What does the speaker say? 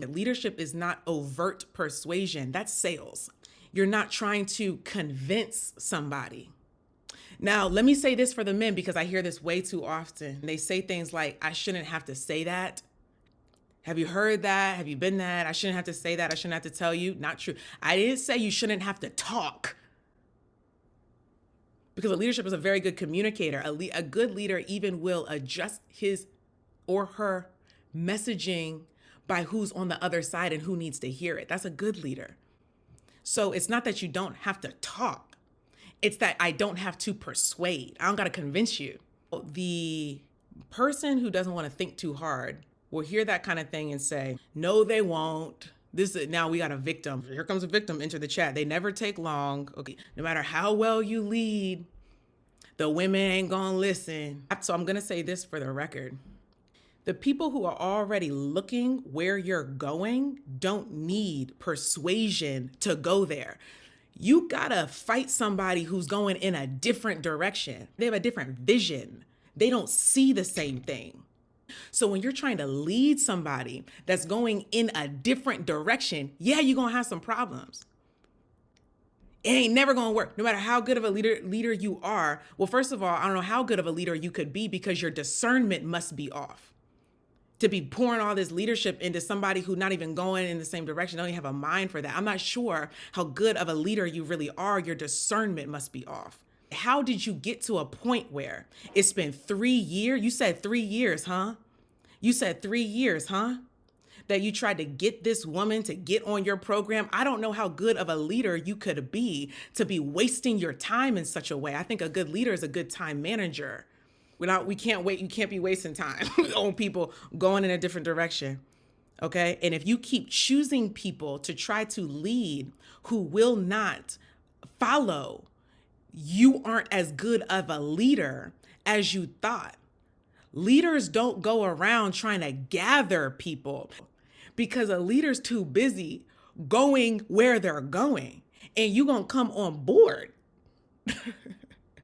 Leadership is not overt persuasion. That's sales. You're not trying to convince somebody. Now, let me say this for the men because I hear this way too often. They say things like, I shouldn't have to say that. Have you heard that? Have you been that? I shouldn't have to say that. I shouldn't have to tell you. Not true. I didn't say you shouldn't have to talk. Because a leadership is a very good communicator. A good leader even will adjust his or her messaging by who's on the other side and who needs to hear it. That's a good leader. So it's not that you don't have to talk. It's that I don't have to persuade. I don't got to convince you. The person who doesn't want to think too hard will hear that kind of thing and say, no, they won't. Now we got a victim. Here comes a victim. Enter the chat. They never take long. Okay. No matter how well you lead, the women ain't gonna listen. So I'm gonna say this for the record. The people who are already looking where you're going don't need persuasion to go there. You gotta fight somebody who's going in a different direction. They have a different vision. They don't see the same thing. So when you're trying to lead somebody that's going in a different direction, yeah, you're gonna have some problems. It ain't never gonna work, no matter how good of a leader you are. Well, first of all, I don't know how good of a leader you could be because your discernment must be off. To be pouring all this leadership into somebody who's not even going in the same direction, don't even have a mind for that. I'm not sure how good of a leader you really are. Your discernment must be off. How did you get to a point where it's been 3 years? You said 3 years, huh? You said 3 years, huh? That you tried to get this woman to get on your program. I don't know how good of a leader you could be to be wasting your time in such a way. I think a good leader is a good time manager. We can't wait. You can't be wasting time on people going in a different direction. Okay. And if you keep choosing people to try to lead who will not follow, you aren't as good of a leader as you thought. Leaders don't go around trying to gather people because a leader's too busy going where they're going and you're going to come on board.